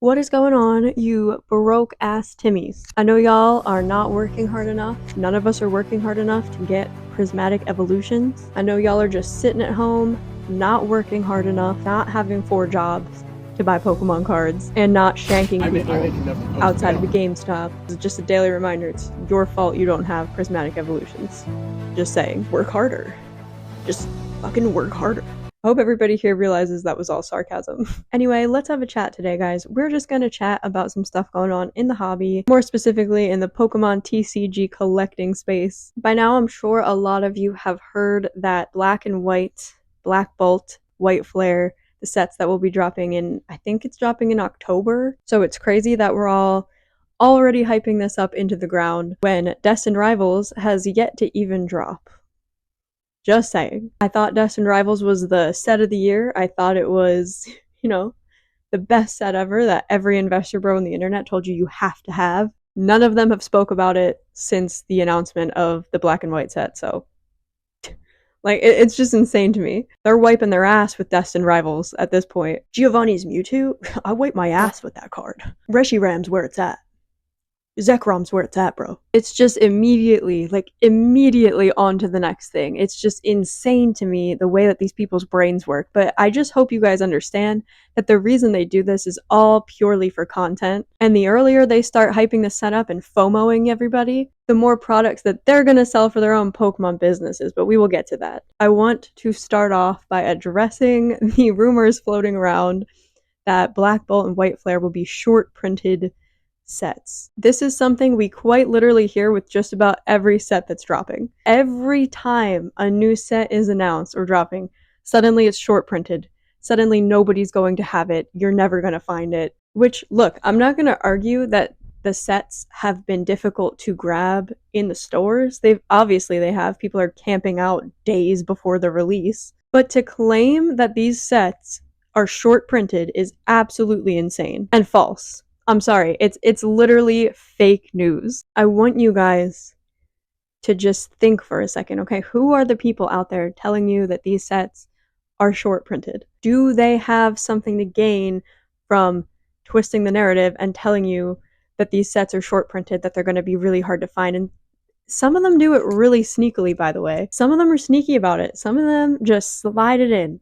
What is going on, you broke ass Timmies? I know y'all are not working hard enough. None of us are working hard enough to get prismatic evolutions. I know y'all are just sitting at home, not working hard enough, not having 4 jobs to buy Pokemon cards, and not shanking people outside of the GameStop. It's just a daily reminder, it's your fault you don't have prismatic evolutions. Just saying, work harder. Just fucking work harder. I hope everybody here realizes that was all sarcasm. Anyway, let's have a chat today, guys. We're just gonna chat about some stuff going on in the hobby, more specifically in the Pokemon TCG collecting space. By now, I'm sure a lot of you have heard that Black and White, Black Bolt, White Flare, the sets that will be dropping in, I think it's dropping in October. So it's crazy that we're all already hyping this up into the ground when Destined Rivals has yet to even drop. Just saying. I thought Destined Rivals was the set of the year. I thought it was, the best set ever that every investor bro on the internet told you have to have. None of them have spoke about it since the announcement of the Black and White set, so it's just insane to me. They're wiping their ass with Destined Rivals at this point. Giovanni's Mewtwo? I wipe my ass with that card. Reshiram's where it's at. Zekrom's where it's at, bro. It's just immediately on to the next thing. It's just insane to me the way that these people's brains work. But I just hope you guys understand that the reason they do this is all purely for content. And the earlier they start hyping the setup and FOMOing everybody, the more products that they're gonna sell for their own Pokemon businesses. But we will get to that. I want to start off by addressing the rumors floating around that Black Bolt and White Flare will be short printed sets. This is something we quite literally hear with just about every set that's dropping. Every time a new set is announced or dropping, suddenly it's short printed. Suddenly nobody's going to have it. You're never going to find it. Which, look, I'm not going to argue that the sets have been difficult to grab in the stores. They have. People are camping out days before the release. But to claim that these sets are short printed is absolutely insane and false. I'm sorry, it's literally fake news. I want you guys to just think for a second, okay? Who are the people out there telling you that these sets are short printed? Do they have something to gain from twisting the narrative and telling you that these sets are short printed, that they're going to be really hard to find? And some of them do it really sneakily, by the way. Some of them are sneaky about it. Some of them just slide it in,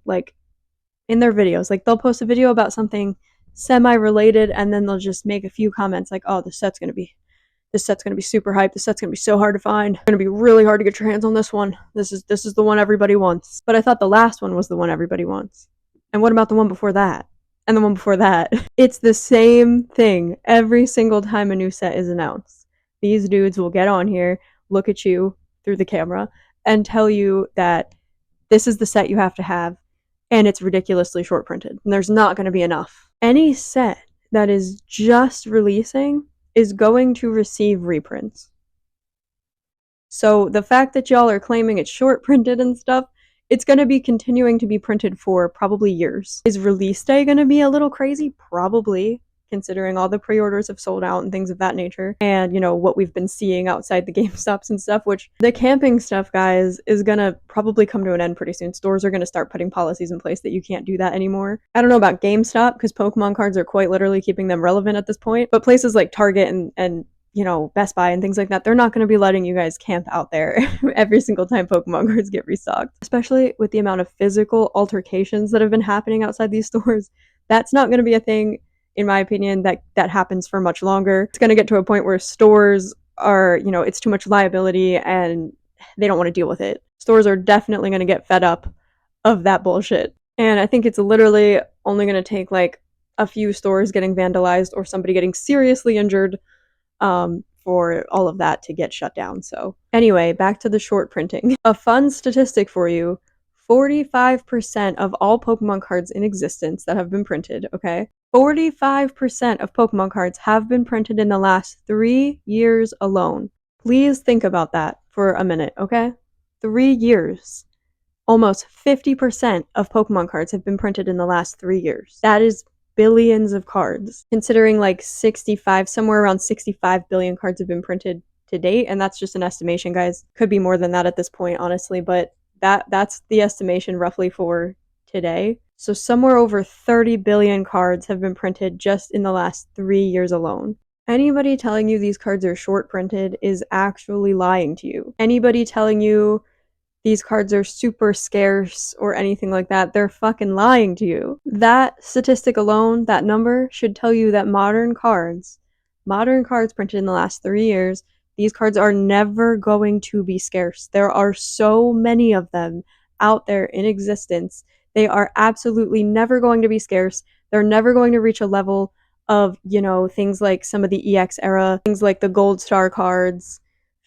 in their videos. They'll post a video about something semi-related and then they'll just make a few comments like, oh, this set's gonna be super hype, this set's gonna be so hard to find, it's gonna be really hard to get your hands on this one, this is the one everybody wants. But I thought the last one was the one everybody wants. And what about the one before that? And the one before that? It's the same thing every single time a new set is announced. These dudes will get on here, look at you through the camera, and tell you that this is the set you have to have, and it's ridiculously short printed, and there's not going to be enough. Any set that is just releasing is going to receive reprints. So the fact that y'all are claiming it's short printed and stuff, it's going to be continuing to be printed for probably years. Is release day going to be a little crazy? Probably, considering all the pre-orders have sold out and things of that nature. And, what we've been seeing outside the GameStops and stuff, which the camping stuff, guys, is gonna probably come to an end pretty soon. Stores are gonna start putting policies in place that you can't do that anymore. I don't know about GameStop, because Pokemon cards are quite literally keeping them relevant at this point, but places like Target and Best Buy and things like that, they're not going to be letting you guys camp out there every single time Pokemon cards get restocked. Especially with the amount of physical altercations that have been happening outside these stores. That's not going to be a thing, in my opinion, that happens for much longer. It's going to get to a point where stores are, it's too much liability and they don't want to deal with it. Stores are definitely going to get fed up of that bullshit. And I think it's literally only going to take a few stores getting vandalized or somebody getting seriously injured for all of that to get shut down. So anyway, back to the short printing. A fun statistic for you, 45% of all Pokemon cards in existence that have been printed, okay? 45% of Pokemon cards have been printed in the last 3 years alone. Please think about that for a minute, okay? 3 years. Almost 50% of Pokemon cards have been printed in the last 3 years. That is billions of cards. Considering somewhere around 65 billion cards have been printed to date, and that's just an estimation, guys. Could be more than that at this point, honestly, but that's the estimation roughly for today. So somewhere over 30 billion cards have been printed just in the last 3 years alone. Anybody telling you these cards are short printed is actually lying to you. Anybody telling you these cards are super scarce or anything like that, they're fucking lying to you. That statistic alone, that number, should tell you that modern cards printed in the last 3 years, these cards are never going to be scarce. There are so many of them out there in existence. They are absolutely never going to be scarce. They're never going to reach a level of, things like some of the EX era, things like the Gold Star cards,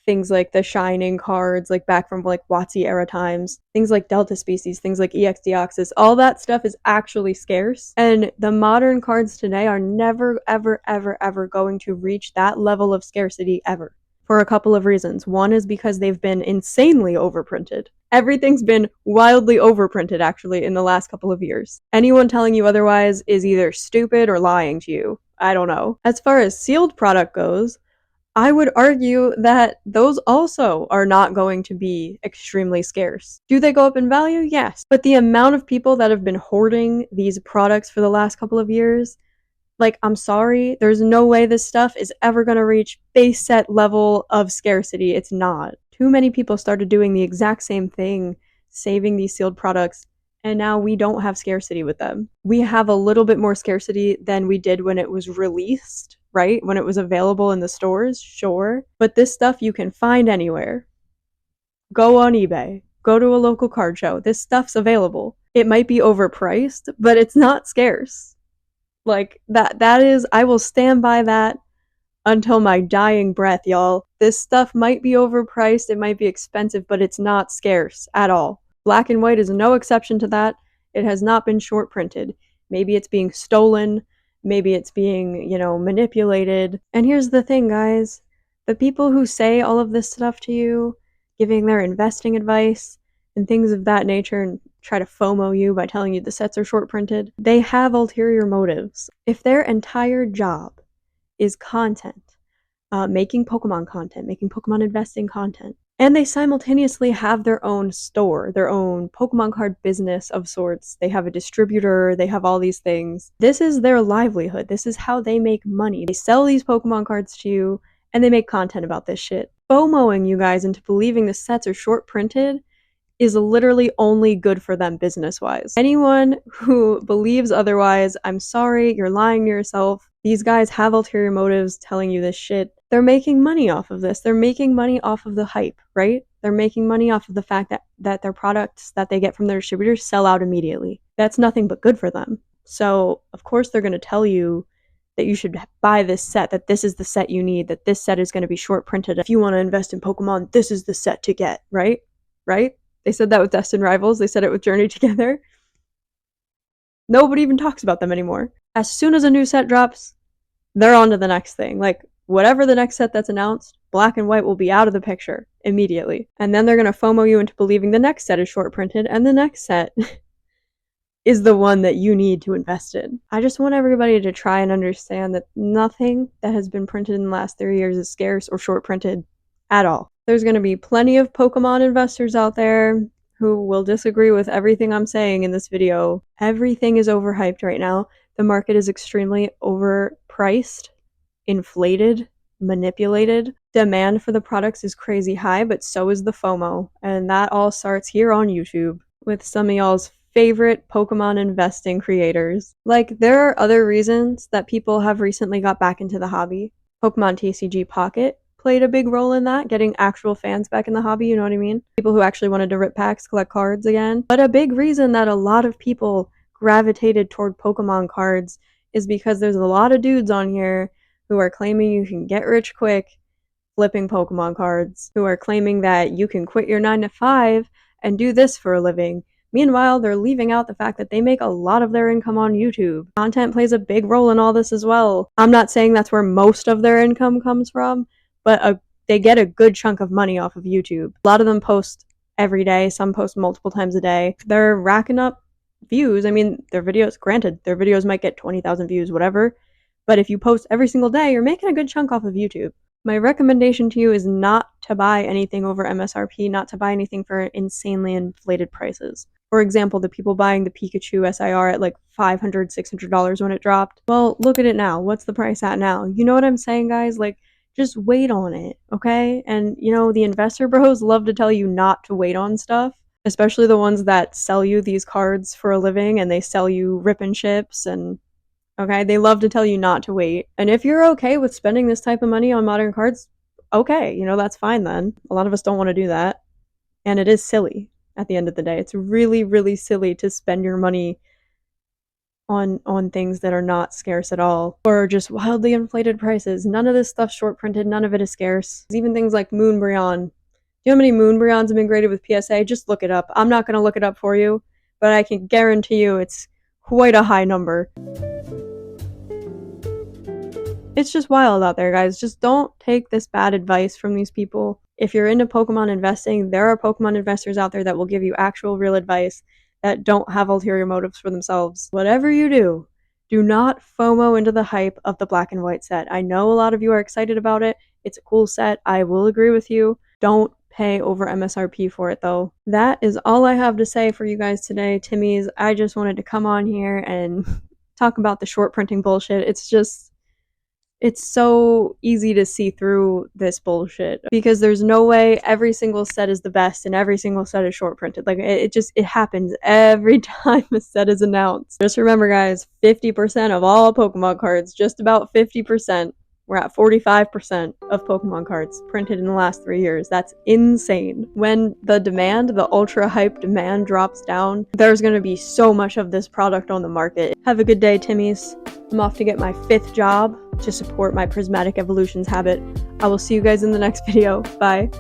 things like the Shining cards, like back from like WotC era times, things like Delta Species, things like EX Deoxys, all that stuff is actually scarce. And the modern cards today are never, ever, ever, ever going to reach that level of scarcity ever. For a couple of reasons. One is because they've been insanely overprinted. Everything's been wildly overprinted, actually, in the last couple of years. Anyone telling you otherwise is either stupid or lying to you. I don't know. As far as sealed product goes, I would argue that those also are not going to be extremely scarce. Do they go up in value? Yes. But the amount of people that have been hoarding these products for the last couple of years, like, I'm sorry, there's no way this stuff is ever going to reach base set level of scarcity. It's not. Too many people started doing the exact same thing, saving these sealed products, and now we don't have scarcity with them. We have a little bit more scarcity than we did when it was released, right? When it was available in the stores, sure. But this stuff you can find anywhere. Go on eBay. Go to a local card show. This stuff's available. It might be overpriced, but it's not scarce. Like, that is, I will stand by that until my dying breath, y'all. This stuff might be overpriced, it might be expensive, but it's not scarce at all. Black and white is no exception to that. It has not been short printed. Maybe it's being stolen, maybe it's being, manipulated. And here's the thing, guys. The people who say all of this stuff to you, giving their investing advice and things of that nature, and try to FOMO you by telling you the sets are short printed, they have ulterior motives. If their entire job is content, making Pokemon content, making Pokemon investing content, and they simultaneously have their own store, their own Pokemon card business of sorts, they have a distributor, they have all these things. This is their livelihood. This is how they make money. They sell these Pokemon cards to you, and they make content about this shit. FOMOing you guys into believing the sets are short printed is literally only good for them business-wise. Anyone who believes otherwise, I'm sorry, you're lying to yourself. These guys have ulterior motives telling you this shit. They're making money off of this. They're making money off of the hype, right? They're making money off of the fact that their products that they get from their distributors sell out immediately. That's nothing but good for them. So, of course, they're going to tell you that you should buy this set, that this is the set you need, that this set is going to be short printed. If you want to invest in Pokemon, this is the set to get, right? Right? They said that with Destined Rivals. They said it with Journey Together. Nobody even talks about them anymore. As soon as a new set drops, they're on to the next thing. Like, whatever the next set that's announced, Black and White will be out of the picture immediately. And then they're going to FOMO you into believing the next set is short printed, and the next set is the one that you need to invest in. I just want everybody to try and understand that nothing that has been printed in the last 3 years is scarce or short printed at all. There's going to be plenty of Pokemon investors out there who will disagree with everything I'm saying in this video. Everything is overhyped right now. The market is extremely overpriced, inflated, manipulated. Demand for the products is crazy high, but so is the FOMO. And that all starts here on YouTube with some of y'all's favorite Pokemon investing creators. Like, there are other reasons that people have recently got back into the hobby. Pokemon TCG Pocket played a big role in that, getting actual fans back in the hobby, you know what I mean? People who actually wanted to rip packs, collect cards again. But a big reason that a lot of people gravitated toward Pokemon cards is because there's a lot of dudes on here who are claiming you can get rich quick flipping Pokemon cards, who are claiming that you can quit your 9 to 5 and do this for a living. Meanwhile, they're leaving out the fact that they make a lot of their income on YouTube. Content plays a big role in all this as well. I'm not saying that's where most of their income comes from, but they get a good chunk of money off of YouTube. A lot of them post every day. Some post multiple times a day. They're racking up views. I mean, their videos might get 20,000 views, whatever. But if you post every single day, you're making a good chunk off of YouTube. My recommendation to you is not to buy anything over MSRP, not to buy anything for insanely inflated prices. For example, the people buying the Pikachu SIR at like $500, $600 when it dropped. Well, look at it now. What's the price at now? You know what I'm saying, guys? Like, just wait on it, okay? And, you know, the investor bros love to tell you not to wait on stuff, especially the ones that sell you these cards for a living and they sell you rip and ships and, okay? They love to tell you not to wait. And if you're okay with spending this type of money on modern cards, okay, you know, that's fine then. A lot of us don't want to do that. And it is silly at the end of the day. It's really, really silly to spend your money on things that are not scarce at all, or just wildly inflated prices. None of this stuff's short printed, none of it is scarce. Even things like Moonbryon. Do you know how many Moonbryons have been graded with PSA? Just look it up. I'm not going to look it up for you, but I can guarantee you it's quite a high number. It's just wild out there, guys. Just don't take this bad advice from these people. If you're into Pokemon investing, there are Pokemon investors out there that will give you actual real advice that don't have ulterior motives for themselves. Whatever you do not FOMO into the hype of the black and white set. I know a lot of you are excited about it. It's a cool set. I will agree with you. Don't pay over MSRP for it though. That is all I have to say for you guys today, Timmies. I just wanted to come on here and talk about the short printing bullshit. It's so easy to see through this bullshit because there's no way every single set is the best and every single set is short printed. Like it happens every time a set is announced. Just remember, guys, 50% of all Pokemon cards, just about 50%. We're at 45% of Pokemon cards printed in the last 3 years. That's insane. When the ultra hype demand drops down, there's gonna be so much of this product on the market. Have a good day, Timmies. I'm off to get my 5th job to support my prismatic evolutions habit. I will see you guys in the next video. Bye.